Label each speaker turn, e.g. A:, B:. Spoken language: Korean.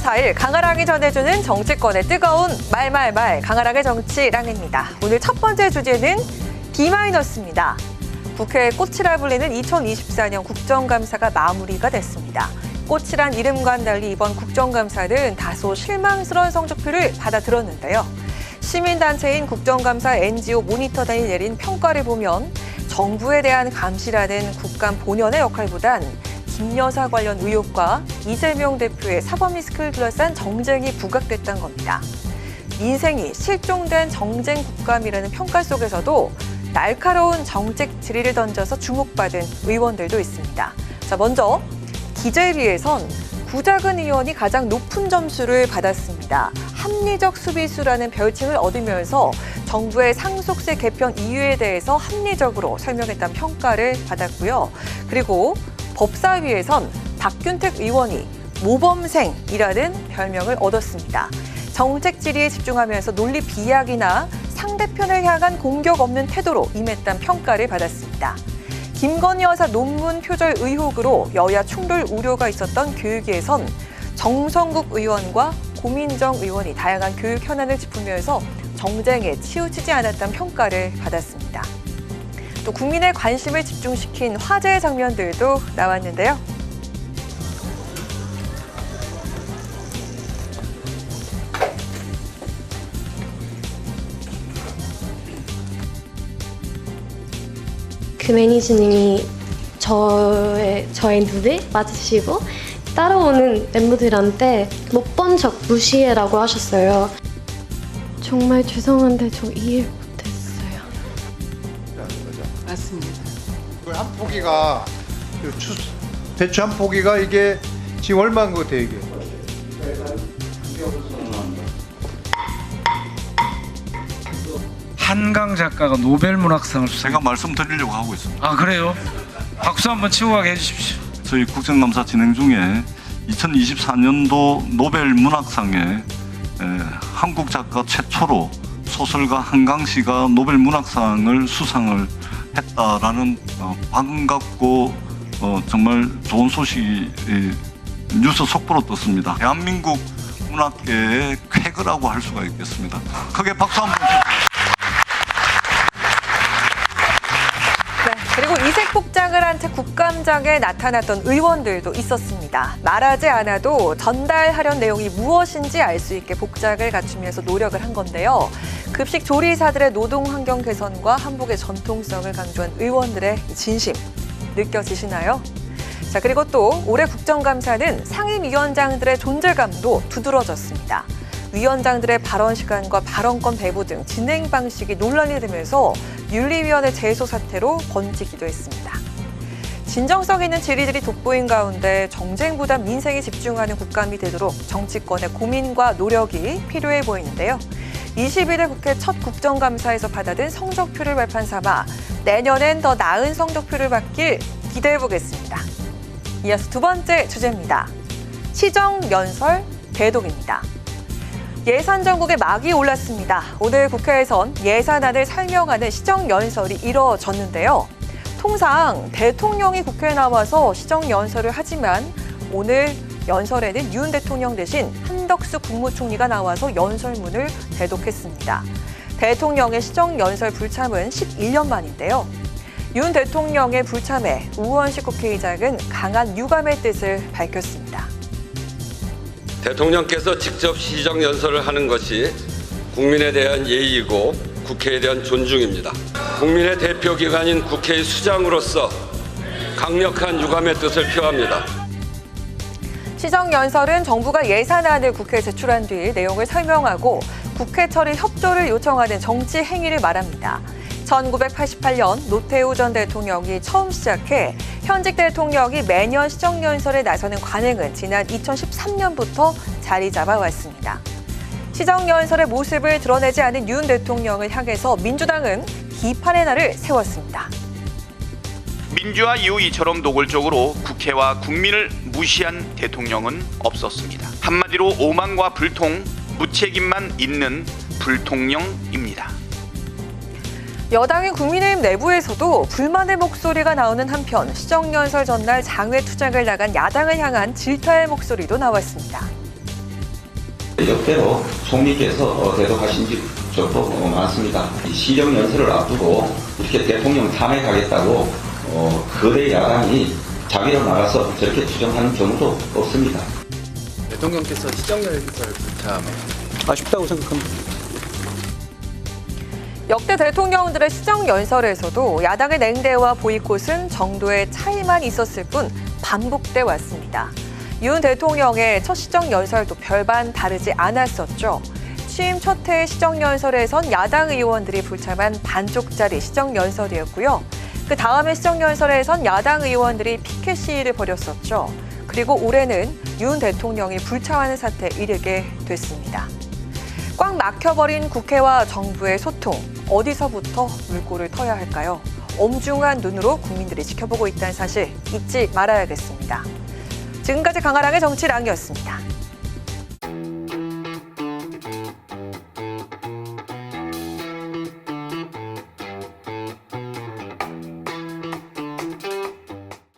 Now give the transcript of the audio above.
A: 4일 강아랑이 전해주는 정치권의 뜨거운 말말말 강아랑의 정치랑입니다. 오늘 첫 번째 주제는 D-입니다. 국회의 꽃이라 불리는 2024년 국정감사가 마무리가 됐습니다. 꽃이란 이름과는 달리 이번 국정감사는 다소 실망스러운 성적표를 받아들었는데요. 시민단체인 국정감사 NGO 모니터단이 내린 평가를 보면 정부에 대한 감시라는 국감 본연의 역할보단 김 여사 관련 의혹과 이재명 대표의 사법 리스크를 둘러싼 정쟁이 부각됐다는 겁니다. 민생이 실종된 정쟁 국감이라는 평가 속에서도 날카로운 정책 질의를 던져서 주목받은 의원들도 있습니다. 자, 먼저 기재위에선 구자근 의원이 가장 높은 점수를 받았습니다. 합리적 수비수라는 별칭을 얻으면서 정부의 상속세 개편 이유에 대해서 합리적으로 설명했다는 평가를 받았고요. 그리고 법사위에선 박균택 의원이 모범생이라는 별명을 얻었습니다. 정책 질의에 집중하면서 논리 비약이나 상대편을 향한 공격 없는 태도로 임했다는 평가를 받았습니다. 김건희 여사 논문 표절 의혹으로 여야 충돌 우려가 있었던 교육위에선 정성국 의원과 고민정 의원이 다양한 교육 현안을 짚으면서 정쟁에 치우치지 않았다는 평가를 받았습니다. 또 국민의 관심을 집중시킨 화제의 장면들도 나왔는데요.
B: 그 매니저님이 저의 눈을 맞으시고 따라오는 멤버들한테 못 본 척 무시해라고 하셨어요. 정말 죄송한데 저 이해 못했어요.
C: 맞습니다.
D: 한 포기가 배추 한 포기가 이게 지금 얼마인 것 같아요 이게?
E: 한강 작가가 노벨 문학상을
F: 제가 말씀드리려고 하고 있습니다.
E: 아, 그래요? 박수 한번 치고 가게 해주십시오.
F: 저희 국정감사 진행 중에 2024년도 노벨 문학상에 한국 작가 최초로 소설가 한강 씨가 노벨 문학상을 수상을 했다라는 반갑고 정말 좋은 소식이 뉴스 속보로 떴습니다. 대한민국 문학계의 쾌거라고 할 수가 있겠습니다. 크게 박수 한번 주십시오.
A: 그리고 이색 복장을 한 채 국감장에 나타났던 의원들도 있었습니다. 말하지 않아도 전달하려는 내용이 무엇인지 알 수 있게 복장을 갖추면서 노력을 한 건데요. 급식 조리사들의 노동 환경 개선과 한복의 전통성을 강조한 의원들의 진심 느껴지시나요? 자, 그리고 또 올해 국정감사는 상임위원장들의 존재감도 두드러졌습니다. 위원장들의 발언 시간과 발언권 배부 등 진행 방식이 논란이 되면서 윤리위원회 제소 사태로 번지기도 했습니다. 진정성 있는 질의들이 돋보인 가운데 정쟁보다 민생에 집중하는 국감이 되도록 정치권의 고민과 노력이 필요해 보이는데요. 21대 국회 첫 국정감사에서 받아든 성적표를 발판 삼아 내년엔 더 나은 성적표를 받길 기대해 보겠습니다. 이어서 두 번째 주제입니다. 시정연설 대독입니다. 예산 전국에 막이 올랐습니다. 오늘 국회에선 예산안을 설명하는 시정연설이 이뤄졌는데요. 통상 대통령이 국회에 나와서 시정연설을 하지만 오늘 연설에는 윤 대통령 대신 한덕수 국무총리가 나와서 연설문을 대독했습니다. 대통령의 시정연설 불참은 11년 만인데요. 윤 대통령의 불참에 우원식 국회의장은 강한 유감의 뜻을 밝혔습니다.
G: 대통령께서 직접 시정연설을 하는 것이 국민에 대한 예의이고 국회에 대한 존중입니다. 국민의 대표기관인 국회의 수장으로서 강력한 유감의 뜻을 표합니다.
A: 시정연설은 정부가 예산안을 국회에 제출한 뒤 내용을 설명하고 국회 처리 협조를 요청하는 정치 행위를 말합니다. 1988년 노태우 전 대통령이 처음 시작해 현직 대통령이 매년 시정연설에 나서는 관행은 지난 2013년부터 자리 잡아왔습니다. 시정연설의 모습을 드러내지 않은 윤 대통령을 향해서 민주당은 비판의 날을 세웠습니다.
H: 민주화 이후 이처럼 노골적으로 국회와 국민을 무시한 대통령은 없었습니다. 한마디로 오만과 불통, 무책임만 있는 불통령입니다.
A: 여당인 국민의힘 내부에서도 불만의 목소리가 나오는 한편 시정연설 전날 장외 투쟁을 나간 야당을 향한 질타의 목소리도 나왔습니다.
C: 역대로 총리께서 대독하신 적도 많습니다. 시정 연설을 앞두고 이렇게 대통령 탄핵하겠다고 거대 야당이 자기로 나가서 저렇게 주장하는 경우도 없습니다.
I: 대통령께서 시정연설을 불참해
J: 아쉽다고 생각합니다.
A: 역대 대통령들의 시정연설에서도 야당의 냉대와 보이콧은 정도의 차이만 있었을 뿐 반복돼 왔습니다. 윤 대통령의 첫 시정연설도 별반 다르지 않았었죠. 취임 첫 해 시정연설에선 야당 의원들이 불참한 반쪽짜리 시정연설이었고요. 그 다음에 시정연설에선 야당 의원들이 피켓 시위를 벌였었죠. 그리고 올해는 윤 대통령이 불참하는 사태에 이르게 됐습니다. 꽉 막혀버린 국회와 정부의 소통, 어디서부터 물꼬를 터야 할까요? 엄중한 눈으로 국민들이 지켜보고 있다는 사실 잊지 말아야겠습니다. 지금까지 강아랑의 정치랑이었습니다.